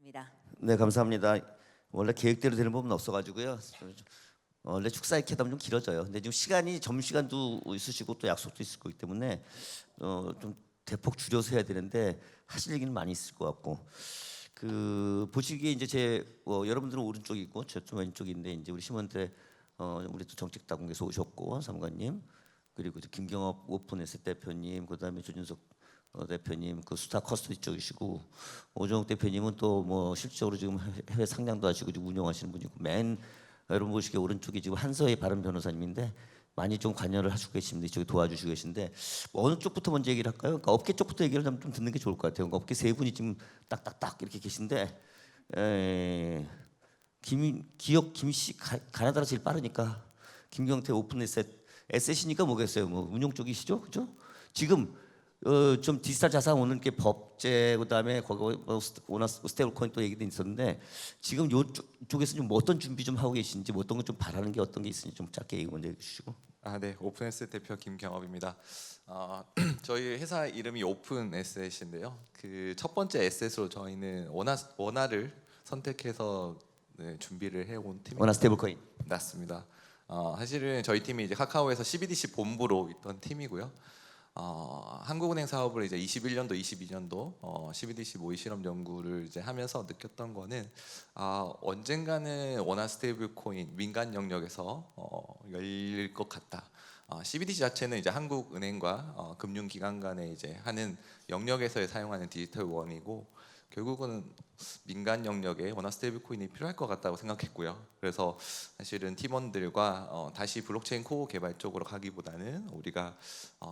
입니다. 네, 감사합니다. 원래 계획대로 되는 부분은 없어가지고요. 원래 축사 이렇게 하다 보면 좀 길어져요. 근데 지금 시간이 점심시간도 있으시고 또 약속도 있을 거기 때문에 좀 대폭 줄여서 해야 되는데 하실 얘기는 많이 있을 것 같고 그 보시기에 이제 제 여러분들은 오른쪽이고 저 좀 왼쪽인데 이제 우리 심원대 우리 또 정책다공에서 오셨고 사무관님 그리고 이제 김경업 오픈에셋 대표님 그다음에 조준석 대표님 그 수타 커스터디 쪽이시고 오정욱 대표님은 또 뭐 실질적으로 지금 해외 상량도 하시고 지금 운영하시는 분이고 맨 여러분 보시기에 오른쪽이 지금 한서희 바른 변호사님인데 많이 좀 관여를 하시고 계십니다. 이쪽에 도와주시고 계신데 뭐 어느 쪽부터 먼저 얘기를 할까요? 그러니까 업계 쪽부터 얘기를 좀 듣는 게 좋을 것 같아요. 그러니까 업계 세 분이 지금 딱딱딱 이렇게 계신데 기억 김씨 가나다라 제일 빠르니까 김경태 오픈에셋 에셋이니까 뭐겠어요? 뭐 운용 쪽이시죠, 그죠? 지금 좀 디지털 자산 오는 게 법제 그다음에 거기 워낙 스테이블 코인 또 얘기도 있었는데 지금 요쪽에서 좀 어떤 준비 좀 하고 계신지 뭐 어떤 거 좀 바라는 게 어떤 게 있으니 좀 짧게 얘기 먼저 해주시고. 네, 오픈에셋 대표 김경업입니다. 저희 회사 이름이 오픈에셋인데요. 그 첫 번째 에셋으로 저희는 원화를 선택해서 준비를 해온 팀입니다. 워낙 스테이블 코인. 맞습니다. 사실은 저희 팀이 이제 카카오에서 CBDC 본부로 있던 팀이고요. 한국은행 사업을 이제 21년도, 22년도 CBDC 모의 실험 연구를 이제 하면서 느꼈던 거는 언젠가는 원화 스테이블 코인 민간 영역에서 열릴 것 같다. CBDC 자체는 이제 한국은행과 금융기관 간에 이제 하는 영역에서의 사용하는 디지털 원이고 결국은 민간 영역에 원화 스테이블 코인이 필요할 것 같다고 생각했고요. 그래서 사실은 팀원들과 다시 블록체인 코어 개발 쪽으로 가기보다는 우리가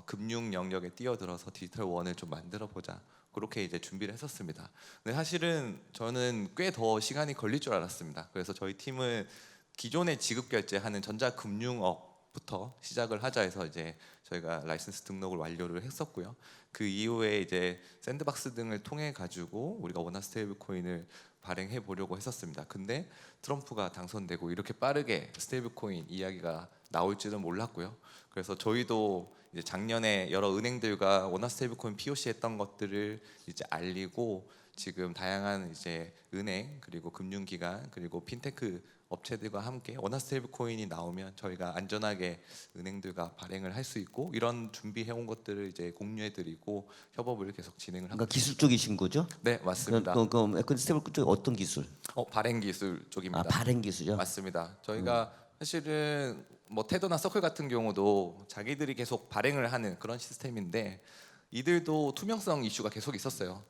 금융 영역에 뛰어들어서 디지털 원을 좀 만들어 보자. 그렇게 이제 준비를 했었습니다. 근데 사실은 저는 꽤 더 시간이 걸릴 줄 알았습니다. 그래서 저희 팀은 기존에 지급 결제하는 전자금융업부터 시작을 하자 해서 이제 저희가 라이선스 등록을 완료를 했었고요. 그 이후에 이제 샌드박스 등을 통해 가지고 우리가 원화 스테이블 코인을 발행해 보려고 했었습니다. 근데 트럼프가 당선되고 이렇게 빠르게 스테이블 코인 이야기가 나올 줄은 몰랐고요. 그래서 저희도 이제 작년에 여러 은행들과 원화 스테이블 코인 POC 했던 것들을 이제 알리고 지금 다양한 이제 은행 그리고 금융기관 그리고 핀테크 업체들과 함께 원화 스테이블 코인이 나오면 저희가 안전하게 은행들과 발행을 할 수 있고 이런 준비해온 것들을 이제 공유해드리고 협업을 계속 진행을 하고 그러니까 기술 쪽이신 거죠? 네, 맞습니다. 그 스테이블 쪽 어떤 기술? 발행 기술 쪽입니다. 발행 기술이요? 맞습니다. 저희가 사실은 뭐 테더나 서클 같은 경우도 자기들이 계속 발행을 하는 그런 시스템인데 이들도 투명성 이슈가 계속 있었어요.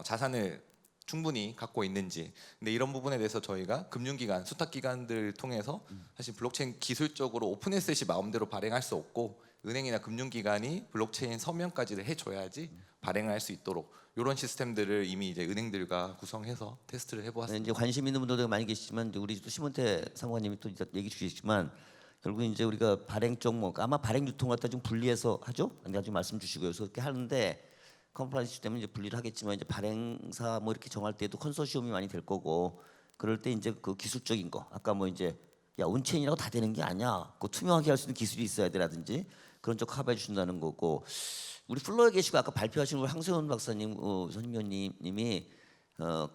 자산을 충분히 갖고 있는지. 근데 이런 부분에 대해서 저희가 금융기관, 수탁기관들 통해서 사실 블록체인 기술적으로 오픈에셋이 마음대로 발행할 수 없고 은행이나 금융기관이 블록체인 서명까지를 해줘야지 발행을 할 수 있도록 이런 시스템들을 이미 이제 은행들과 구성해서 테스트를 네, 해보았습니다. 이제 관심 있는 분들도 많이 계시지만 이제 우리 또 심원태 사무관님이 또 이제 얘기 주시겠지만 결국 이제 우리가 발행 쪽 뭐 아마 발행 유통을 갖다 좀 분리해서 하죠. 내가 좀 말씀 주시고요. 그래서 그렇게 하는데 컴플라이언스 때문에 이제 분리를 하겠지만 이제 발행사 뭐 이렇게 정할 때도 컨소시엄이 많이 될 거고 그럴 때 이제 그 기술적인 거 아까 뭐 이제 야 온체인이라고 다 되는 게 아니야. 그 투명하게 할 수 있는 기술이 있어야 되라든지 그런 쪽 커버해 주신다는 거고 우리 플로어에 계시고 아까 발표하신 우리 황세훈 박사님 선임위원님이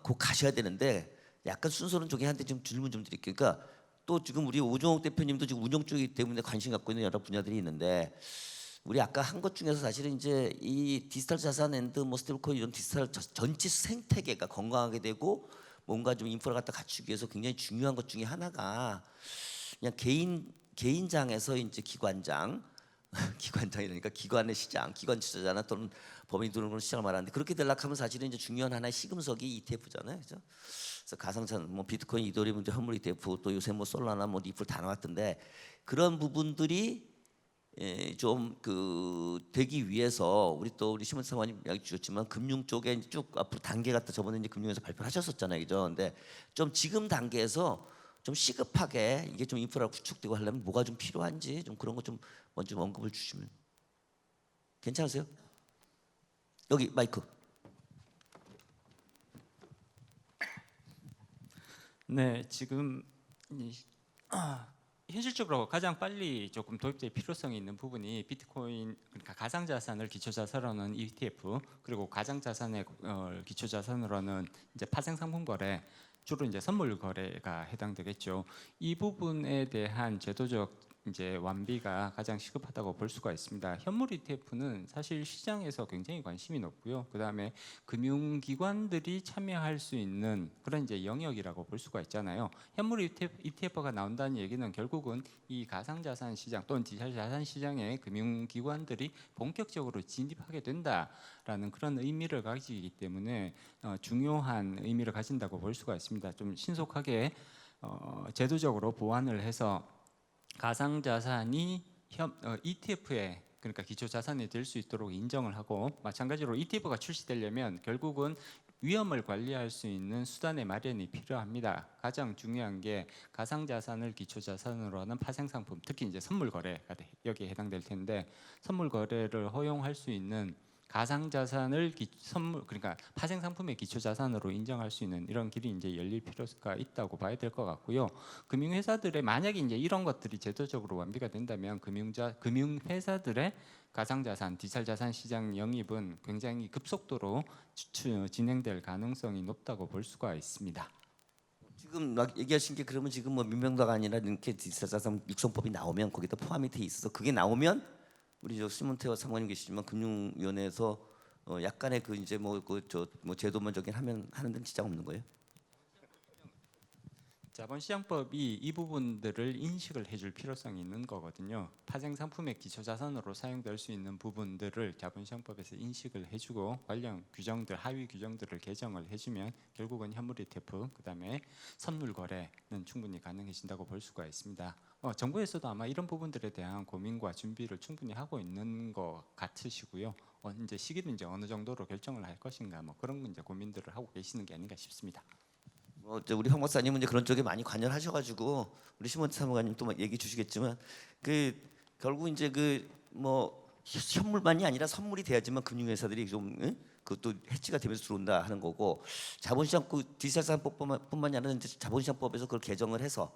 곧 가셔야 되는데 약간 순서는 저기한테 좀 질문 좀 드릴게요. 그러니까 또 지금 우리 오종욱 대표님도 지금 운영 쪽이기 때문에 관심 갖고 있는 여러 분야들이 있는데 우리 아까 한 것 중에서 사실은 이제 이 디지털 자산 앤드 뭐 스테이블코인 이런 디지털 전체 생태계가 건강하게 되고 뭔가 좀 인프라 갖다 갖추기 위해서 굉장히 중요한 것 중에 하나가 그냥 개인장에서 이제 기관장 기관장이라니까 기관의 시장, 기관 투자자나 또는 법인이 들어오는 그런 시장을 말하는데 그렇게 되려고 하면 사실은 이제 중요한 하나의 시금석이 ETF잖아요, 그죠? 그래서 가상자산, 뭐 비트코인, 이더리움, 현물 ETF, 또 요새 뭐 솔라나 뭐 리플 다 나왔던데 그런 부분들이 좀 그 되기 위해서 우리 심은 사관님 이야기 주셨지만 금융 쪽에 이제 쭉 앞으로 단계 갖다 저번에 이제 금융에서 발표를 하셨었잖아요, 그죠? 근데 좀 지금 단계에서 좀 시급하게 이게 좀 인프라가 구축되고 하려면 뭐가 좀 필요한지 좀 그런 거 좀 먼저 언급을 주시면 괜찮으세요? 여기 마이크. 네, 지금 현실적으로 가장 빨리 조금 도입될 필요성이 있는 부분이 비트코인, 그러니까 가상자산을 기초자산으로는 ETF, 그리고 가상자산의 기초자산으로는 이제 파생상품 거래, 주로 이제 선물 거래가 해당되겠죠. 이 부분에 대한 제도적 이제 완비가 가장 시급하다고 볼 수가 있습니다. 현물 ETF는 사실 시장에서 굉장히 관심이 높고요. 그다음에 금융기관들이 참여할 수 있는 그런 이제 영역이라고 볼 수가 있잖아요. 현물 ETF가 나온다는 얘기는 결국은 이 가상자산 시장 또는 디지털 자산 시장에 금융기관들이 본격적으로 진입하게 된다라는 그런 의미를 가지기 때문에 중요한 의미를 가진다고 볼 수가 있습니다. 좀 신속하게 제도적으로 보완을 해서 가상자산이 ETF에 그러니까 기초자산이 될 수 있도록 인정을 하고, 마찬가지로 ETF가 출시되려면 결국은 위험을 관리할 수 있는 수단의 마련이 필요합니다. 가장 중요한 게 가상자산을 기초자산으로 하는 파생상품, 특히 이제 선물 거래가 여기에 해당될 텐데, 선물 거래를 허용할 수 있는 가상자산을 선물, 그러니까 파생상품의 기초자산으로 인정할 수 있는 이런 길이 이제 열릴 필요가 있다고 봐야 될 것 같고요. 금융회사들의 만약에 이제 이런 것들이 제도적으로 완비가 된다면 금융회사들의 가상자산, 디지털자산 시장 영입은 굉장히 급속도로 진행될 가능성이 높다고 볼 수가 있습니다. 지금 막 얘기하신 게 그러면 지금 뭐 민명도가 아니라 이렇게 디지털자산 육성법이 나오면 거기다 포함이 돼 있어서 그게 나오면 우리 저 시몬테와 사모님 계시지만 금융위원회에서 약간의 그 이제 뭐 제도만 저긴 하면 하는 데는 지장 없는 거예요? 자본시장법이 이 부분들을 인식을 해줄 필요성이 있는 거거든요. 파생상품의 기초자산으로 사용될 수 있는 부분들을 자본시장법에서 인식을 해주고 관련 규정들, 하위 규정들을 개정을 해주면 결국은 현물 ETF, 그다음에 선물 거래는 충분히 가능해진다고 볼 수가 있습니다. 정부에서도 아마 이런 부분들에 대한 고민과 준비를 충분히 하고 있는 것 같으시고요. 이제 시기는 이제 어느 정도로 결정을 할 것인가, 뭐 그런 이제 고민들을 하고 계시는 게 아닌가 싶습니다. 우리 황 박사님은 이제 그런 쪽에 많이 관여하셔가지고 우리 시몬테 사무관님 또 얘기 주시겠지만 그 결국 이제 그 뭐 현물만이 아니라 선물이 돼야지만 금융회사들이 좀 그것도 해지가 되면서 들어온다 하는 거고, 자본시장 디지털자산법뿐만이 아니라 이제 자본시장법에서 그걸 개정을 해서,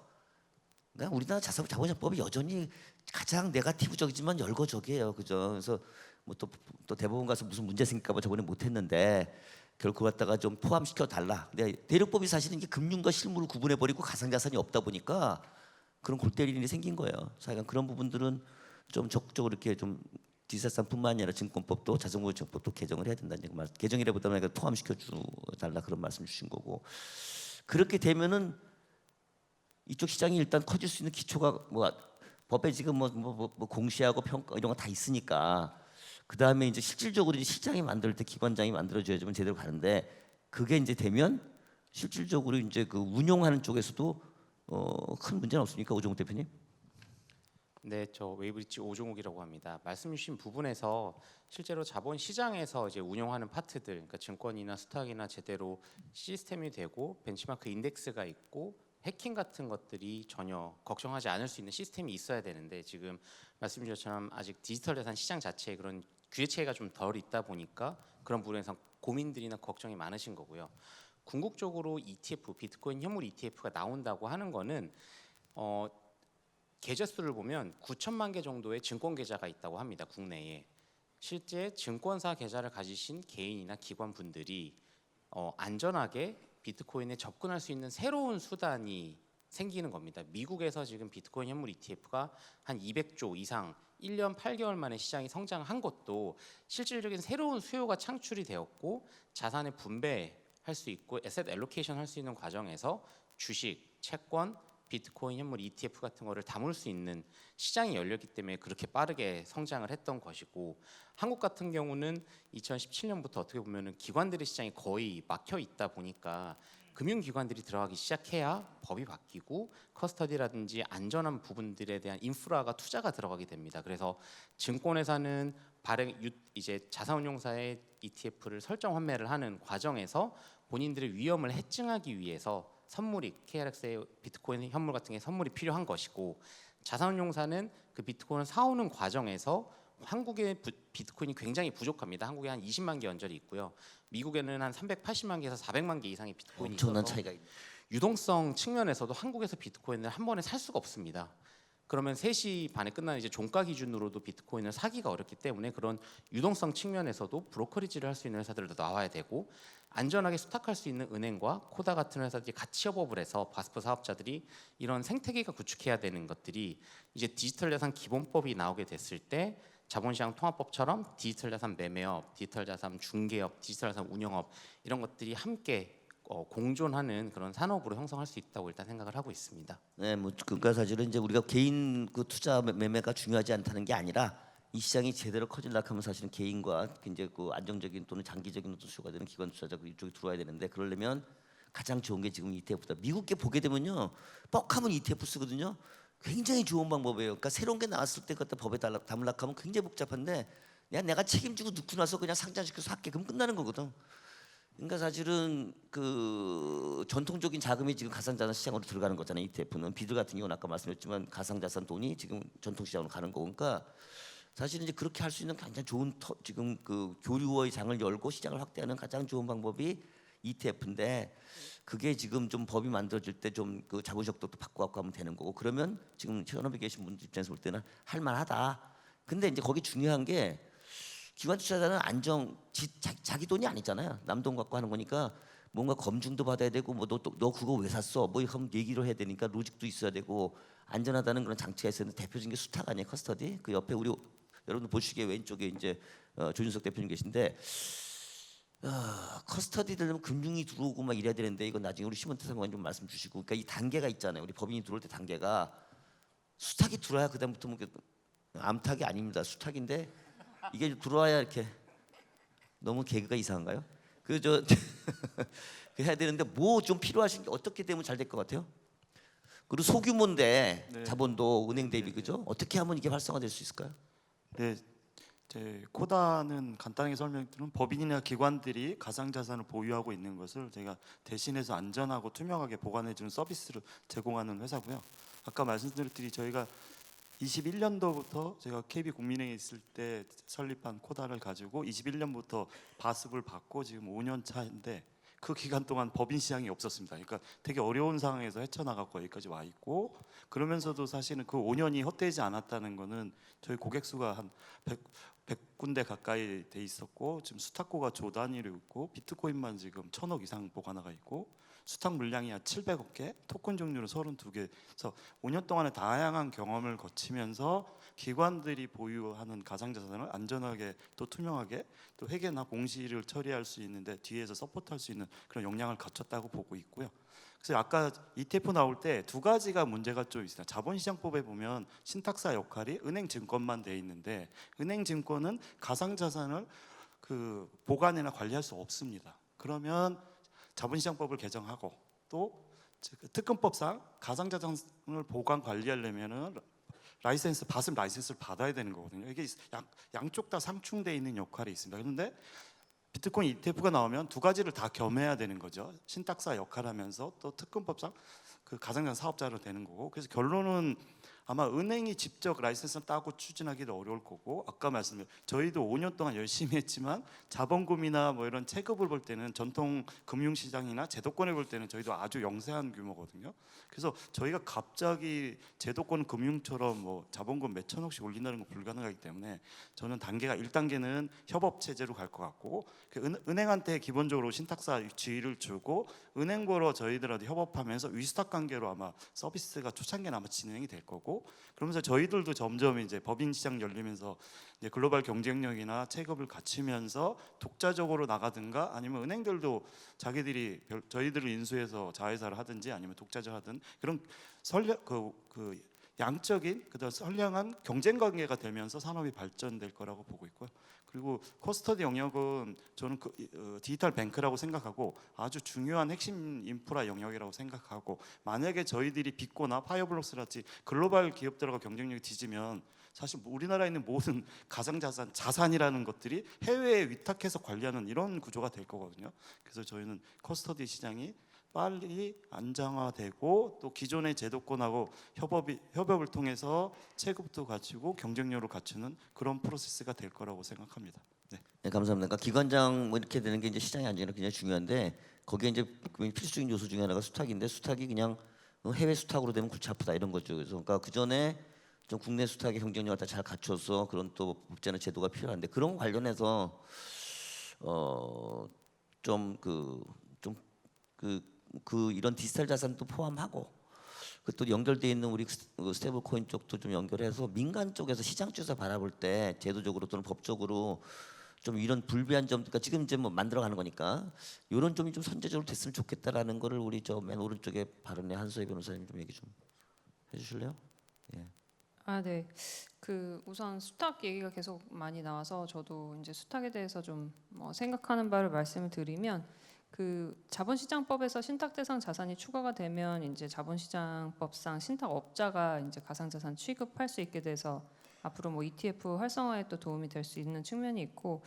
그러니까 우리나라 자본시장법이 여전히 가장 네거티브적이지만 열거적이에요, 그죠? 그래서 뭐 또 대법원 가서 무슨 문제 생길까봐 저번에 못했는데. 결국 그거 갖다가 좀 포함시켜 달라. 근데 대륙법이 사실은 이게 금융과 실물을 구분해 버리고 가상자산이 없다 보니까 그런 골때리는 일이 생긴 거예요. 하여간 그런 부분들은 좀 적극적으로 이렇게 좀 디지털자산뿐만 아니라 증권법도 자산구조법도 개정을 해야 된다는 얘기 말. 개정이라보다는 포함시켜 주 달라 그런 말씀 주신 거고. 그렇게 되면은 이쪽 시장이 일단 커질 수 있는 기초가 뭐 법에 지금 뭐 공시하고 평가 이런 거 다 있으니까. 그 다음에 이제 실질적으로 이제 시장이 만들 때 기관장이 만들어줘야지만 제대로 가는데, 그게 이제 되면 실질적으로 이제 그 운용하는 쪽에서도 큰 문제는 없습니까, 오종욱 대표님? 네, 저 웨이브리지 오종욱이라고 합니다. 말씀 주신 부분에서 실제로 자본 시장에서 이제 운용하는 파트들, 그러니까 증권이나 스탁이나 제대로 시스템이 되고 벤치마크 인덱스가 있고 해킹 같은 것들이 전혀 걱정하지 않을 수 있는 시스템이 있어야 되는데, 지금 말씀 주신 것처럼 아직 디지털 자산 시장 자체에 그런 규제 체계가 좀 덜 있다 보니까 그런 부분에서 고민들이나 걱정이 많으신 거고요. 궁극적으로 ETF, 비트코인 현물 ETF가 나온다고 하는 거는 계좌 수를 보면 9천만 개 정도의 증권 계좌가 있다고 합니다, 국내에. 실제 증권사 계좌를 가지신 개인이나 기관 분들이 안전하게 비트코인에 접근할 수 있는 새로운 수단이 생기는 겁니다. 미국에서 지금 비트코인 현물 ETF가 한 200조 이상 1년 8개월 만에 시장이 성장한 것도 실질적인 새로운 수요가 창출이 되었고, 자산의 분배할 수 있고 에셋 엘로케이션 할 수 있는 과정에서 주식, 채권, 비트코인 현물 ETF 같은 거를 담을 수 있는 시장이 열렸기 때문에 그렇게 빠르게 성장을 했던 것이고, 한국 같은 경우는 2017년부터 어떻게 보면은 기관들의 시장이 거의 막혀 있다 보니까 금융기관들이 들어가기 시작해야 법이 바뀌고 커스터디라든지 안전한 부분들에 대한 인프라가 투자가 들어가게 됩니다. 그래서 증권회사는 이제 자산운용사의 ETF를 설정 환매를 하는 과정에서 본인들의 위험을 해증하기 위해서 선물이 KRX의 비트코인 현물 같은 게 선물이 필요한 것이고, 자산운용사는 그 비트코인을 사오는 과정에서 한국의 비트코인이 굉장히 부족합니다. 한국에 한 20만 개 연절이 있고요. 미국에는 한 380만 개에서 400만 개 이상의 비트코인이 엄청난 있어서 차이가 있네. 유동성 측면에서도 한국에서 비트코인을 한 번에 살 수가 없습니다. 그러면 3시 반에 끝나는 이제 종가 기준으로도 비트코인을 사기가 어렵기 때문에 그런 유동성 측면에서도 브로커리지를 할 수 있는 회사들도 나와야 되고 안전하게 수탁할 수 있는 은행과 코다 같은 회사들이 같이 협업을 해서 바스프 사업자들이 이런 생태계가 구축해야 되는 것들이 이제 디지털 자산 기본법이 나오게 됐을 때 자본시장 통합법처럼 디지털 자산 매매업, 디지털 자산 중개업, 디지털 자산 운영업 이런 것들이 함께 공존하는 그런 산업으로 형성할 수 있다고 일단 생각을 하고 있습니다. 네, 뭐 그러니까 사실은 이제 우리가 개인 그 투자 매매가 중요하지 않다는 게 아니라 이 시장이 제대로 커지려고 하면 사실은 개인과 이제 그 안정적인 또는 장기적인 수요가 되는 기관 투자자 이쪽에 들어와야 되는데 그러려면 가장 좋은 게 지금 ETF다. 미국 게 보게 되면요, 뻑하면 ETF 쓰거든요. 굉장히 좋은 방법이에요. 그러니까 새로운 게 나왔을 때 그때 법에 담으려고 하면 굉장히 복잡한데 그냥 내가 책임지고 넣고 나서 그냥 상장시켜서 할게 그럼 끝나는 거거든. 그러니까 사실은 그 전통적인 자금이 지금 가상자산 시장으로 들어가는 거잖아요. ETF는 비들 같은 경우는 아까 말씀드렸지만 가상자산 돈이 지금 전통시장으로 가는 거. 그러니까 사실은 이제 그렇게 할 수 있는 굉장히 좋은 지금 그 교류의 장을 열고 시장을 확대하는 가장 좋은 방법이 ETF인데 그게 지금 좀 법이 만들어질 때 좀 그 자본시장도 바꿔갖고 하면 되는 거고 그러면 지금 현업에 계신 분들 입장에서 볼 때는 할 만하다. 근데 이제 거기 중요한 게 기관 투자자는 자기 돈이 아니잖아요. 남 돈 갖고 하는 거니까 뭔가 검증도 받아야 되고 뭐 너 그거 왜 샀어? 뭐 이런 얘기를 해야 되니까 로직도 있어야 되고 안전하다는 그런 장치가 있어야 되는데 대표적인 게 수탁 아니에요, 커스터디. 그 옆에 우리 여러분들 보시기에 왼쪽에 이제 조준석 대표님 계신데 커스터디 되려면 금융이 들어오고 막 이래야 되는데 이건 나중에 우리 심원태 상관님 좀 말씀 주시고 그러니까 이 단계가 있잖아요. 우리 법인이 들어올 때 단계가 수탁이 들어야 그다음부터 뭐 암탉이 아닙니다. 수탁인데 이게 들어와야 이렇게 너무 개그가 이상한가요? 그저 해야 되는데 뭐 좀 필요하신 게 어떻게 되면 잘 될 것 같아요? 그리고 소규모인데 네. 자본도 은행 대비 그죠? 어떻게 하면 이게 활성화될 수 있을까요? 네, 제 코다는 간단하게 설명드리면 법인이나 기관들이 가상자산을 보유하고 있는 것을 제가 대신해서 안전하고 투명하게 보관해주는 서비스를 제공하는 회사고요. 아까 말씀드렸듯이 저희가 21년도부터 제가 KB국민회에 있을 때 설립한 코다를 가지고 21년부터 바습을 받고 지금 5년 차인데 그 기간 동안 법인 시장이 없었습니다. 그러니까 되게 어려운 상황에서 헤쳐나가고 여기까지 와 있고 그러면서도 사실은 그 5년이 헛되지 않았다는 거는 저희 고객 수가 한 100군데 가까이 돼 있었고 지금 수탁고가 조 단위로 있고 비트코인만 지금 1000억 이상 보관하가 있고 수탁 물량이 한 700억 개, 토큰 종류는 32개. 그래서 5년 동안의 다양한 경험을 거치면서 기관들이 보유하는 가상자산을 안전하게 또 투명하게 또 회계나 공시를 처리할 수 있는데 뒤에서 서포트할 수 있는 그런 역량을 갖췄다고 보고 있고요. 그래서 아까 ETF 나올 때 두 가지가 문제가 좀 있어요. 자본시장법에 보면 신탁사 역할이 은행증권만 돼 있는데 은행증권은 가상자산을 그 보관이나 관리할 수 없습니다. 그러면 자본시장법을 개정하고 또 특검법상 가상자산을 보관 관리하려면은 바습 라이센스를 받아야 되는 거거든요. 이게 양쪽 다 상충돼 있는 역할이 있습니다. 그런데 비트코인 ETF가 나오면 두 가지를 다 겸해야 되는 거죠. 신탁사 역할하면서 또 특검법상 그 가상자산 사업자로 되는 거고. 그래서 결론은 아마 은행이 직접 라이센스를 따고 추진하기도 어려울 거고 아까 말씀드린 저희도 5년 동안 열심히 했지만 자본금이나 뭐 이런 체급을 볼 때는 전통 금융시장이나 제도권을 볼 때는 저희도 아주 영세한 규모거든요. 그래서 저희가 갑자기 제도권 금융처럼 뭐 자본금 몇 천억씩 올린다는 건 불가능하기 때문에 저는 단계가 1단계는 협업 체제로 갈 것 같고 은행한테 기본적으로 신탁사 지위를 주고 은행보로 저희들하고 협업하면서 위스탁 관계로 아마 서비스가 초창기는 아마 진행이 될 거고 그러면서 저희들도 점점 이제 법인 시장 열리면서 이제 글로벌 경쟁력이나 체급을 갖추면서 독자적으로 나가든가 아니면 은행들도 자기들이 저희들을 인수해서 자회사를 하든지 아니면 독자적 하든 그런 양적인 그다음 선량한 경쟁 관계가 되면서 산업이 발전될 거라고 보고 있고요. 그리고 커스터디 영역은 저는 디지털 뱅크라고 생각하고 아주 중요한 핵심 인프라 영역이라고 생각하고 만약에 저희들이 빅코나 파이어블록스같이 글로벌 기업들하고 경쟁력이 뒤지면 사실 우리나라에 있는 모든 가상자산, 자산이라는 것들이 해외에 위탁해서 관리하는 이런 구조가 될 거거든요. 그래서 저희는 커스터디 시장이 빨리 안정화되고 또 기존의 제도권하고 협업을 통해서 체급도 갖추고 경쟁력을 갖추는 그런 프로세스가 될 거라고 생각합니다. 네. 네, 감사합니다. 그러니까 기관장 뭐 이렇게 되는 게 이제 시장의 안정이 굉장히 중요한데 거기에 이제 필수적인 요소 중에 하나가 수탁인데 수탁이 그냥 해외 수탁으로 되면 골치 아프다 이런 거죠. 그래서 그러니까 그 전에 좀 국내 수탁의 경쟁력을 잘 갖춰서 그런 또 법제나 제도가 필요한데 그런 관련해서 좀 이런 디지털 자산도 포함하고 그 또 연결돼 있는 우리 스테이블 코인 쪽도 좀 연결해서 민간 쪽에서 시장 쪽에서 바라볼 때 제도적으로 또는 법적으로 좀 이런 불비한 점, 그러니까 지금 이제 뭐 만들어가는 거니까 이런 점이 좀 선제적으로 됐으면 좋겠다라는 거를 우리 저 맨 오른쪽에 발언의 한소희 변호사님 좀 얘기 좀 해주실래요? 예. 아, 네. 그 우선 수탁 얘기가 계속 많이 나와서 저도 이제 수탁에 대해서 좀 생각하는 바를 말씀을 드리면 그 자본시장법에서 신탁대상 자산이 추가가 되면 이제 자본시장법상 신탁업자가 이제 가상자산 취급할 수 있게 돼서 앞으로 뭐 ETF 활성화에 또 도움이 될 수 있는 측면이 있고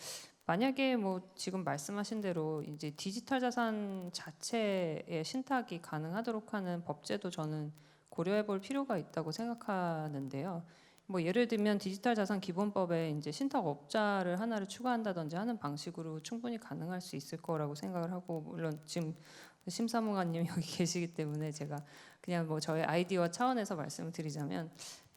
만약에 뭐 지금 말씀하신 대로 이제 디지털 자산 자체의 신탁이 가능하도록 하는 법제도 저는 고려해 볼 필요가 있다고 생각하는데요. 뭐 예를 들면 디지털 자산 기본법에 이제 신탁업자를 하나를 추가한다든지 하는 방식으로 충분히 가능할 수 있을 거라고 생각을 하고 물론 지금 심사무관님 여기 계시기 때문에 제가 그냥 뭐 저의 아이디어 차원에서 말씀을 드리자면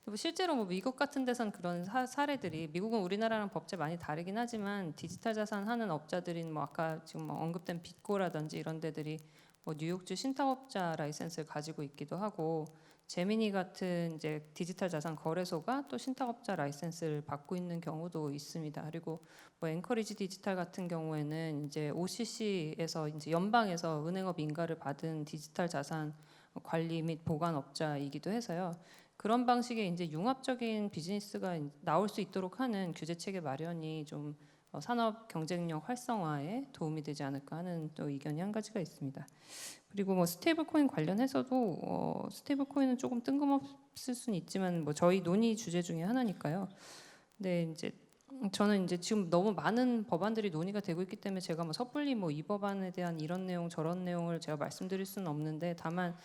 뭐 실제로 뭐 미국 같은 데선 그런 사례들이 미국은 우리나라랑 법제 많이 다르긴 하지만 디지털 자산 하는 업자들인 뭐 아까 지금 뭐 언급된 빗고라든지 이런 데들이 뭐 뉴욕주 신탁업자 라이센스를 가지고 있기도 하고 제미니 같은 이제 디지털 자산 거래소가 또 신탁업자 라이센스를 받고 있는 경우도 있습니다. 그리고 뭐 앵커리지 디지털 같은 경우에는 이제 OCC에서 이제 연방에서 은행업 인가를 받은 디지털 자산 관리 및 보관업자이기도 해서요. 그런 방식의 이제 융합적인 비즈니스가 나올 수 있도록 하는 규제 체계 마련이 좀 산업 경쟁력 활성화에 도움이 되지 않을까 하는 또 의견이 한 가지가 있습니다. 그리고 뭐 스테이블 코인 관련해서도 스테이블 코인은 조금 뜬금없을 수는 있지만 뭐 저희 논의 주제 중에 하나니까요. 근데 이제 저는 이제 지금 너무 많은 법안들이 논의가 되고 있기 때문에 제가 뭐 섣불리 뭐 이 법안에 대한 이런 내용 저런 내용을 제가 말씀드릴 수는 없는데 다만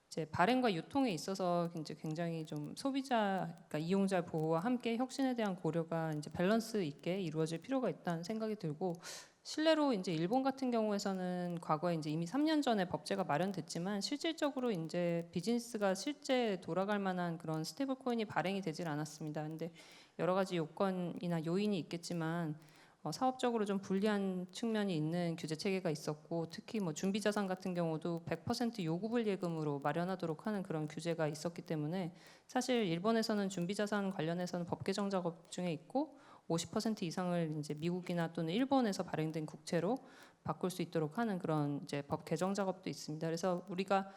이제 발행과 유통에 있어서 이제 굉장히 좀 소비자, 그러니까 이용자 보호와 함께 혁신에 대한 고려가 이제 밸런스 있게 이루어질 필요가 있다는 생각이 들고 실례로 이제 일본 같은 경우에서는 과거에 이제 이미 3년 전에 법제가 마련됐지만 실질적으로 이제 비즈니스가 실제 돌아갈 만한 그런 스테이블 코인이 발행이 되질 않았습니다. 근데 여러 가지 요건이나 요인이 있겠지만 사업적으로 좀 불리한 측면이 있는 규제 체계가 있었고 특히 뭐 준비 자산 같은 경우도 100% 요구불 예금으로 마련하도록 하는 그런 규제가 있었기 때문에 사실 일본에서는 준비 자산 관련해서는 법 개정 작업 중에 있고 50% 이상을 이제 미국이나 또는 일본에서 발행된 국채로 바꿀 수 있도록 하는 그런 이제 법 개정 작업도 있습니다. 그래서 우리가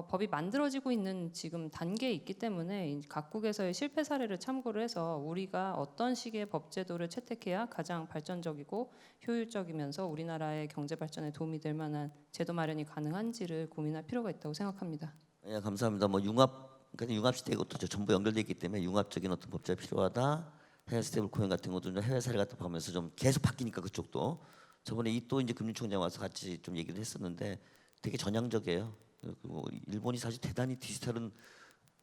법이 만들어지고 있는 지금 단계에 있기 때문에 각국에서의 실패 사례를 참고를 해서 우리가 어떤 식의 법 제도를 채택해야 가장 발전적이고 효율적이면서 우리나라의 경제 발전에 도움이 될 만한 제도 마련이 가능한지를 고민할 필요가 있다고 생각합니다. 예, 감사합니다. 뭐 융합 시대 이것도 전부 연결돼 있기 때문에 융합적인 어떤 법제가 필요하다. 해외 스테이블 코인 같은 것도 좀 해외 사례 같은 거 보면서 좀 계속 바뀌니까 그쪽도 저번에 또 이제 금융총장 와서 같이 좀 얘기를 했었는데 되게 전향적이에요. 일본이 사실 대단히 디지털은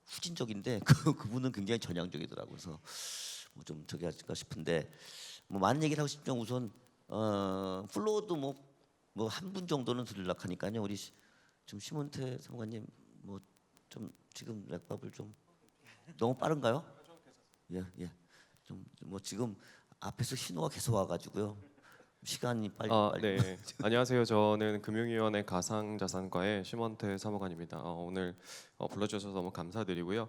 후진적인데 그분은 굉장히 전향적이더라고요. 그래서 뭐 좀 저기 할까 싶은데 뭐 많은 얘기를 하고 싶지만 우선 플로우도 뭐 한 분 정도는 들으려고 하니까요. 우리 지금 심원태 사무관님 뭐 좀 지금 랩밥을 좀 너무 빠른가요? 예. 좀 뭐 지금 앞에서 신호가 계속 와가지고요. 시간이 빨리. 네. 안녕하세요. 저는 금융위원회 가상자산과의 심원태 사무관입니다. 오늘 불러주셔서 너무 감사드리고요.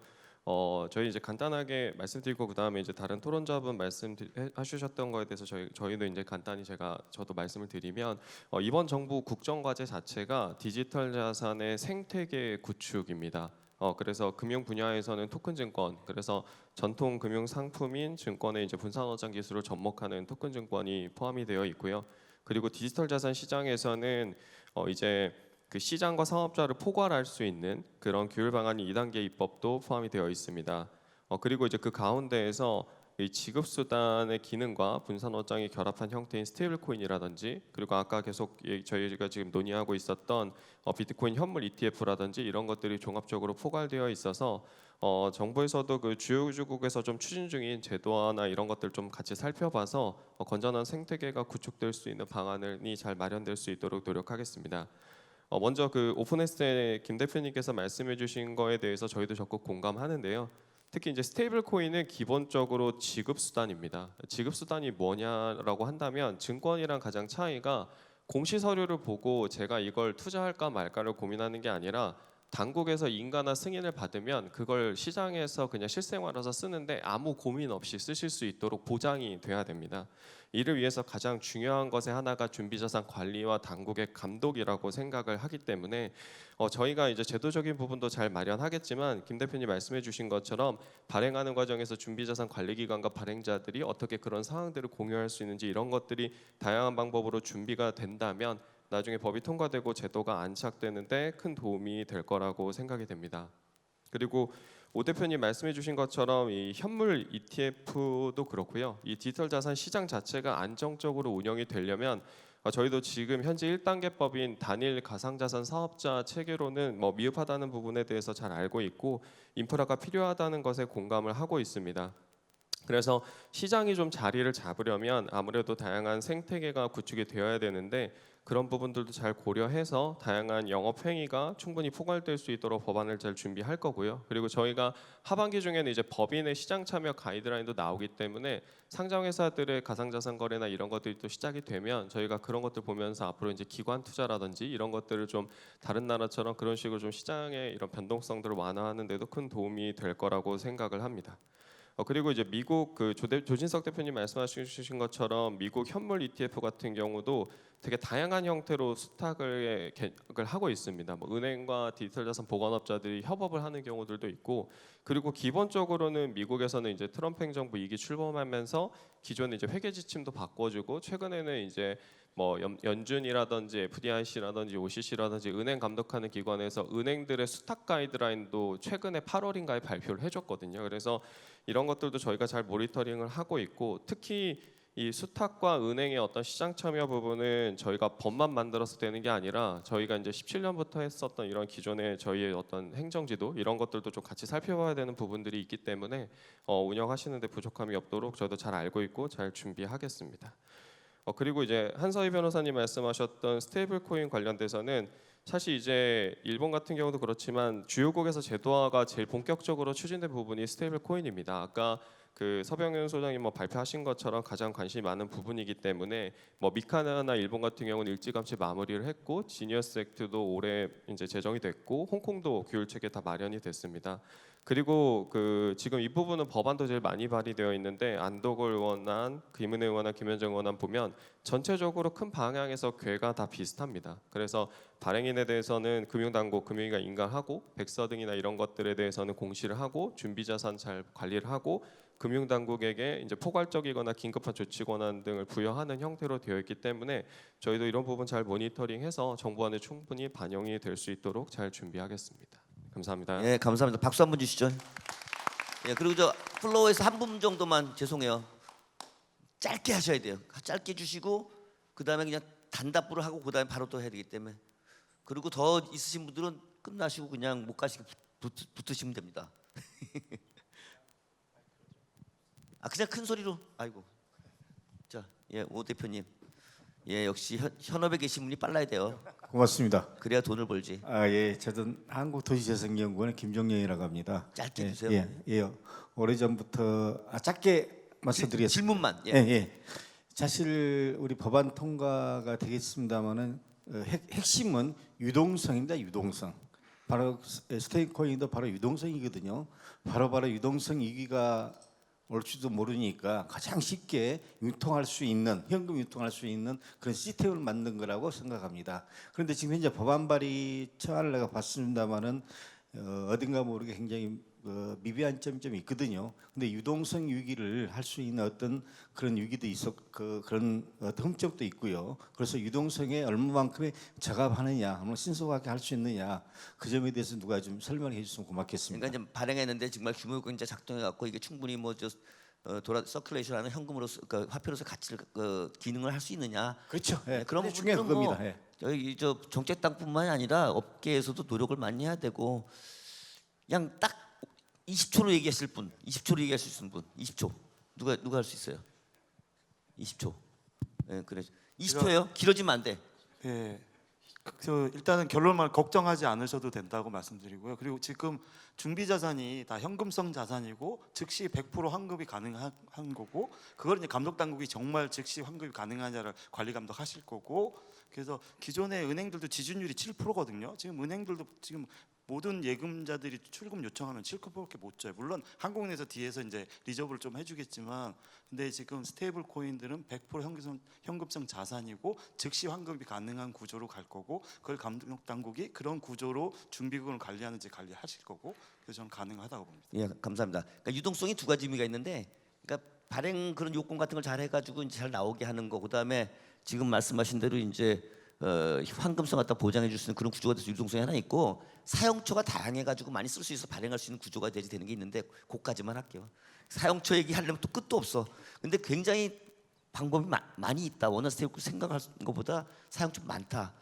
저희 이제 간단하게 말씀드리고 그다음에 이제 다른 토론자분 말씀하셨던 거에 대해서 저희도 이제 간단히 저도 말씀을 드리면 이번 정부 국정과제 자체가 디지털 자산의 생태계 구축입니다. 그래서 금융 분야에서는 토큰 증권, 그래서 전통 금융 상품인 증권의 이제 분산어장 기술을 접목하는 토큰 증권이 포함이 되어 있고요. 그리고 디지털 자산 시장에서는 이제 그 시장과 상업자를 포괄할 수 있는 그런 규율 방안이 2단계 입법도 포함이 되어 있습니다. 그리고 이제 그 가운데에서 이 지급 수단의 기능과 분산 어장이 결합한 형태인 스테이블 코인이라든지 그리고 아까 계속 저희가 지금 논의하고 있었던 비트코인 현물 ETF라든지 이런 것들이 종합적으로 포괄되어 있어서 정부에서도 그 주요주국에서 좀 추진 중인 제도화나 이런 것들 좀 같이 살펴봐서 건전한 생태계가 구축될 수 있는 방안이 잘 마련될 수 있도록 노력하겠습니다. 먼저 그 오픈했을 때 김 대표님께서 말씀해주신 거에 대해서 저희도 적극 공감하는데요. 특히 이제 스테이블 코인은 기본적으로 지급 수단입니다. 지급 수단이 뭐냐라고 한다면 증권이랑 가장 차이가 공시 서류를 보고 제가 이걸 투자할까 말까를 고민하는 게 아니라 당국에서 인가나 승인을 받으면 그걸 시장에서 그냥 실생활에서 쓰는데 아무 고민 없이 쓰실 수 있도록 보장이 돼야 됩니다. 이를 위해서 가장 중요한 것의 하나가 준비자산 관리와 당국의 감독이라고 생각을 하기 때문에 저희가 이제 제도적인 부분도 잘 마련하겠지만 김 대표님 말씀해주신 것처럼 발행하는 과정에서 준비자산 관리기관과 발행자들이 어떻게 그런 사항들을 공유할 수 있는지 이런 것들이 다양한 방법으로 준비가 된다면 나중에 법이 통과되고 제도가 안착되는데 큰 도움이 될 거라고 생각이 됩니다. 그리고 오 대표님 말씀해주신 것처럼 이 현물 ETF도 그렇고요. 이 디지털 자산 시장 자체가 안정적으로 운영이 되려면 저희도 지금 현재 1단계 법인 단일 가상자산 사업자 체계로는 미흡하다는 부분에 대해서 잘 알고 있고 인프라가 필요하다는 것에 공감을 하고 있습니다. 그래서 시장이 좀 자리를 잡으려면 아무래도 다양한 생태계가 구축이 되어야 되는데 그런 부분들도 잘 고려해서 다양한 영업 행위가 충분히 포괄될 수 있도록 법안을 잘 준비할 거고요. 그리고 저희가 하반기 중에는 이제 법인의 시장 참여 가이드라인도 나오기 때문에 상장 회사들의 가상자산 거래나 이런 것들이 또 시작이 되면 저희가 그런 것들 보면서 앞으로 이제 기관 투자라든지 이런 것들을 좀 다른 나라처럼 그런 식으로 좀 시장의 이런 변동성들을 완화하는 데도 큰 도움이 될 거라고 생각을 합니다. 그리고 이제 미국 그 조진석 대표님 말씀하신 것처럼 미국 현물 ETF 같은 경우도 되게 다양한 형태로 수탁을 하고 있습니다. 은행과 디지털 자산 보관업자들이 협업을 하는 경우들도 있고, 그리고 기본적으로는 미국에서는 이제 트럼프 행정부 2기 출범하면서 기존에 이제 회계 지침도 바꿔주고 최근에는 이제 연준이라든지 FDIC라든지 OCC라든지 은행 감독하는 기관에서 은행들의 수탁 가이드라인도 최근에 8월인가에 발표를 해줬거든요. 그래서 이런 것들도 저희가 잘 모니터링을 하고 있고, 특히 이 수탁과 은행의 어떤 시장 참여 부분은 저희가 법만 만들어서 되는 게 아니라 저희가 이제 17년부터 했었던 이런 기존의 저희의 어떤 행정지도 이런 것들도 좀 같이 살펴봐야 되는 부분들이 있기 때문에 운영하시는데 부족함이 없도록 저도 잘 알고 있고 잘 준비하겠습니다. 그리고 이제 한서희 변호사님 말씀하셨던 스테이블 코인 관련돼서는 사실 이제 일본 같은 경우도 그렇지만 주요국에서 제도화가 제일 본격적으로 추진된 부분이 스테이블 코인입니다. 아까 그 서병윤 소장님 발표하신 것처럼 가장 관심이 많은 부분이기 때문에 미카나 일본 같은 경우는 일찌감치 마무리를 했고 지니어스 액트도 올해 이제 제정이 됐고 홍콩도 규율 체계 다 마련이 됐습니다. 그리고 그 지금 이 부분은 법안도 제일 많이 발의되어 있는데 안도걸 의원안, 김은혜 의원안, 김현정 의원안 보면 전체적으로 큰 방향에서 궤가 다 비슷합니다. 그래서 발행인에 대해서는 금융당국, 금융위가 인가하고 백서 등이나 이런 것들에 대해서는 공시를 하고 준비자산 잘 관리를 하고 금융당국에게 이제 포괄적이거나 긴급한 조치 권한 등을 부여하는 형태로 되어 있기 때문에 저희도 이런 부분 잘 모니터링해서 정부안에 충분히 반영이 될 수 있도록 잘 준비하겠습니다. 감사합니다. 예, 감사합니다. 박수 한번 주시죠. 예, 그리고 저 플로어에서 한 분 정도만 죄송해요. 짧게 하셔야 돼요. 짧게 주시고 그 다음에 그냥 단답부를 하고 그 다음에 바로 또 해야 되기 때문에 그리고 더 있으신 분들은 끝나시고 그냥 못 가시고 붙으시면 됩니다. 그냥 큰 소리로 아이고 자, 예, 오 대표님 예, 역시 현업에 계신 분이 빨라야 돼요. 고맙습니다. 그래야 돈을 벌지. 예, 저는 한국도시재생연구원의 김종영이라고 합니다. 짧게 예, 주세요. 예. 오래전부터 짧게 말씀드리겠습니다. 질문만. 예. 예. 사실 우리 법안 통과가 되겠습니다만은 핵심은 유동성입니다. 유동성. 바로 스테이크코인도 바로 유동성이거든요. 바로 유동성 위기가 올지도 모르니까 가장 쉽게 유통할 수 있는 현금 유통할 수 있는 그런 시스템을 만든 거라고 생각합니다. 그런데 지금 현재 법안 발의 처안을 내가 봤습니다만은 어딘가 모르게 굉장히 미비한 점이 좀 있거든요. 근데 유동성 위기를 할 수 있는 어떤 그런 위기도 그런 어떤 흠집도 있고요. 그래서 유동성에 얼마만큼의 저감하느냐, 아니면 신속하게 할 수 있느냐 그 점에 대해서 누가 좀 설명해 주셨으면 고맙겠습니다. 그러니까 이제 발행했는데 정말 규모경제 작동해 갖고 이게 충분히 서큘레이션하는 현금으로 화폐로서 가치를 기능을 할 수 있느냐. 그렇죠. 예, 그런 중요한 부분은 그겁니다. 예. 저희 정책당뿐만이 아니라 업계에서도 노력을 많이 해야 되고 그냥 딱 20초로 얘기했을 분, 20초로 얘기할 수 있는 분, 20초 누가 할 수 있어요? 20초. 예, 그래. 20초예요? 길어지면 안 돼. 예, 일단은 결론만 걱정하지 않으셔도 된다고 말씀드리고요. 그리고 지금 준비 자산이 다 현금성 자산이고 즉시 100% 환급이 가능한 거고, 그걸 이제 감독 당국이 정말 즉시 환급이 가능하냐를 관리 감독하실 거고, 그래서 기존의 은행들도 지준율이 7%거든요. 지금 은행들도 지금 모든 예금자들이 출금 요청하면 7%밖에 못 줘요. 물론 한국은행에서 뒤에서 이제 리저브를 좀 해주겠지만, 근데 지금 스테이블 코인들은 100% 현금성 자산이고 즉시 환급이 가능한 구조로 갈 거고, 그걸 감독 당국이 그런 구조로 준비금을 관리하는지 관리하실 거고, 그래서 저는 가능하다고 봅니다. 예, 감사합니다. 그러니까 유동성이 두 가지 의미가 있는데, 그러니까 발행 그런 요건 같은 걸 잘 해가지고 이제 잘 나오게 하는 거, 그다음에 지금 말씀하신 대로 이제 환금성 갖다 보장해 줄 수 있는 그런 구조가 돼서 유동성이 하나 있고, 사용처가 다양해가지고 많이 쓸 수 있어 발행할 수 있는 구조가 되는 게 있는데, 그까지만 할게요. 사용처 얘기하려면 또 끝도 없어. 근데 굉장히 방법이 많이 있다. 원어스테이크 생각할 것보다 사용처 많다.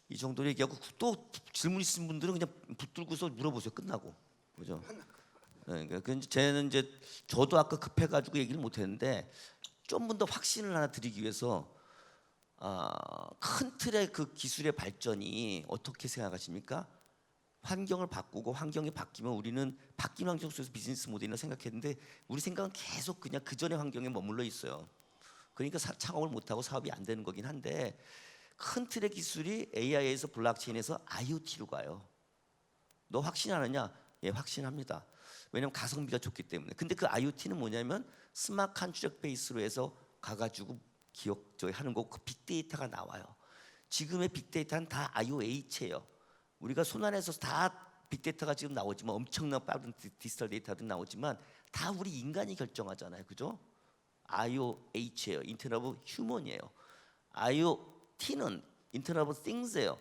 이 정도로 얘기하고, 또 질문 있으신 분들은 그냥 붙들고서 물어보세요. 끝나고, 그죠? 네, 그러니까 쟤는 이제 저도 아까 급해가지고 얘기를 못했는데, 좀 더 확신을 하나 드리기 위해서 큰 틀의 그 기술의 발전이 어떻게 생각하십니까? 환경을 바꾸고 환경이 바뀌면 우리는 바뀐 환경 속에서 비즈니스 모델이라 생각했는데, 우리 생각은 계속 그냥 그 전의 환경에 머물러 있어요. 그러니까 창업을 못하고 사업이 안 되는 거긴 한데, 큰 틀의 기술이 AI에서 블록체인에서 IoT로 가요. 너 확신하느냐? 예, 확신합니다. 왜냐하면 가성비가 좋기 때문에. 근데 그 IoT는 뭐냐면 스마트 컨트랙트 베이스로 해서 가가지고 하는 거고, 그 빅데이터가 나와요. 지금의 빅데이터는 다 IOH예요. 우리가 손안에서 다 빅데이터가 지금 나오지만, 엄청난 빠른 디지털 데이터도 나오지만 다 우리 인간이 결정하잖아요, 그죠? IOH예요. 인터넷 오브 휴먼이에요. IoT는 인터넷 오브 띵스예요.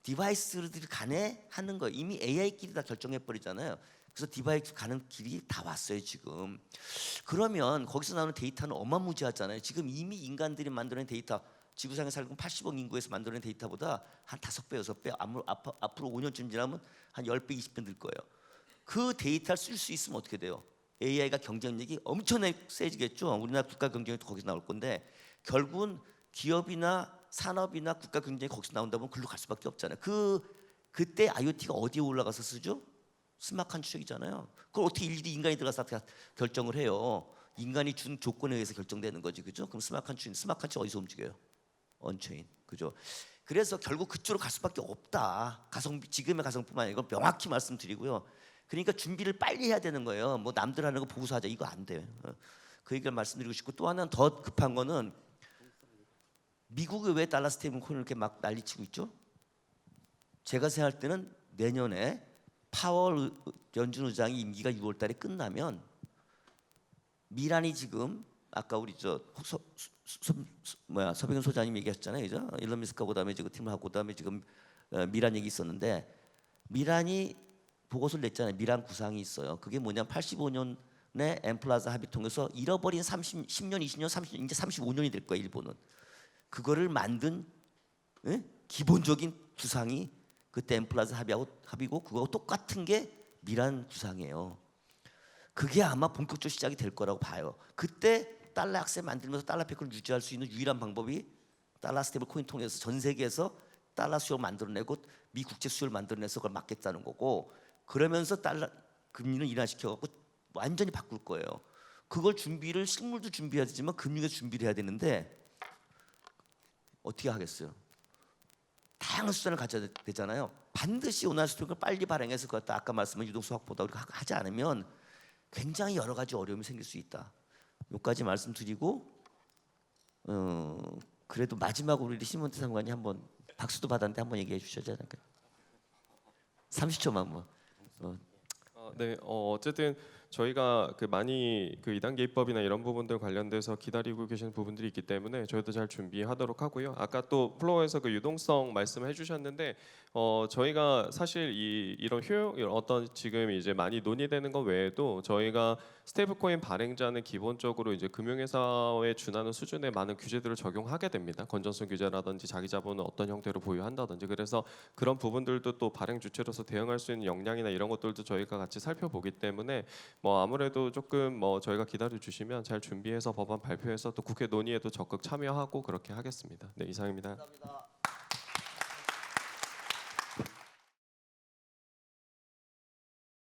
디바이스들이 간에 하는 거예요. 이미 AI끼리 다 결정해 버리잖아요. 그래서 디바이스 가는 길이 다 왔어요 지금. 그러면 거기서 나오는 데이터는 어마무지하잖아요. 지금 이미 인간들이 만드는 데이터, 지구상에 살고 80억 인구에서 만드는 데이터보다 한 5배, 6배, 앞으로 5년쯤 지나면 한 10배, 20배 늘 거예요. 그 데이터를 쓸 수 있으면 어떻게 돼요? AI가 경쟁력이 엄청나게 세지겠죠. 우리나라 국가 경쟁력도 거기서 나올 건데, 결국은 기업이나 산업이나 국가 경쟁이 거기서 나온다 보면 글로 갈 수밖에 없잖아요. 그때 IoT가 어디에 올라가서 쓰죠? 스마트 컨트랙이잖아요. 그걸 어떻게 일일이 인간이 들어가서 결정을 해요? 인간이 준 조건에 의해서 결정되는 거지, 그죠? 그럼 스마트 컨트랙 어디서 움직여요? 언체인, 그죠? 그래서 결국 그쪽으로 갈 수밖에 없다. 지금의 가성뿐만 아니라 이걸 명확히 말씀드리고요. 그러니까 준비를 빨리 해야 되는 거예요. 뭐 남들 하는 거 보고서 하자, 이거 안 돼요. 그 얘기를 말씀드리고 싶고, 또 하나는 더 급한 거는, 미국이 왜 달러 스테이블 코인을 이렇게 막 난리치고 있죠? 제가 생각할 때는 내년에 파월 연준 의장이 임기가 6월달에 끝나면, 미란이 지금 아까 우리 서병현 소장님 얘기하셨잖아요, 그죠? 일론 머스크가 그다음에 지금 팀을 하고 그다음에 지금 미란 얘기 있었는데, 미란이 보고서를 냈잖아요. 미란 구상이 있어요. 그게 뭐냐면 85년에 엠플라자 합의 통해서 잃어버린 10년, 20년, 30년, 이제 35년이 될 거예요. 일본은 그거를 만든 기본적인 구상이 그때 엠플라자 합의고, 그거하고 똑같은 게 미란 구상이에요. 그게 아마 본격적으로 시작이 될 거라고 봐요. 그때 달러 약세 만들면서 달러 패권을 유지할 수 있는 유일한 방법이 달러 스테이블 코인 통해서 전 세계에서 달러 수요를 만들어내고 미 국제 수요를 만들어내서 그걸 막겠다는 거고, 그러면서 달러 금리는 인하시켜 갖고 완전히 바꿀 거예요. 그걸 실물도 준비해야 되지만 금융에서 준비를 해야 되는데 어떻게 하겠어요? 다양한 수단을 가져야 되잖아요. 반드시 원하는 수단을 빨리 발행해서 그것도 아까 말씀한 유동성 확보다 우리가 하지 않으면 굉장히 여러 가지 어려움이 생길 수 있다. 여기까지 말씀드리고, 그래도 마지막으로 우리 심원태 상관이 한번 박수도 받았는데 한번 얘기해 주셔야 될까요? 30초만 뭐. 네, 어쨌든 저희가 많이 2단계 입법이나 이런 부분들 관련돼서 기다리고 계시는 부분들이 있기 때문에 저희도 잘 준비하도록 하고요. 아까 또 플로어에서 그 유동성 말씀해 주셨는데, 저희가 사실 이런 어떤 지금 이제 많이 논의되는 것 외에도 저희가 스테이블코인 발행자는 기본적으로 이제 금융회사에 준하는 수준의 많은 규제들을 적용하게 됩니다. 건전성 규제라든지 자기 자본을 어떤 형태로 보유한다든지. 그래서 그런 부분들도 또 발행 주체로서 대응할 수 있는 역량이나 이런 것들도 저희가 같이 살펴보기 때문에 아무래도 조금 저희가 기다려 주시면 잘 준비해서 법안 발표해서 또 국회 논의에도 적극 참여하고 그렇게 하겠습니다. 네, 이상입니다. 감사합니다.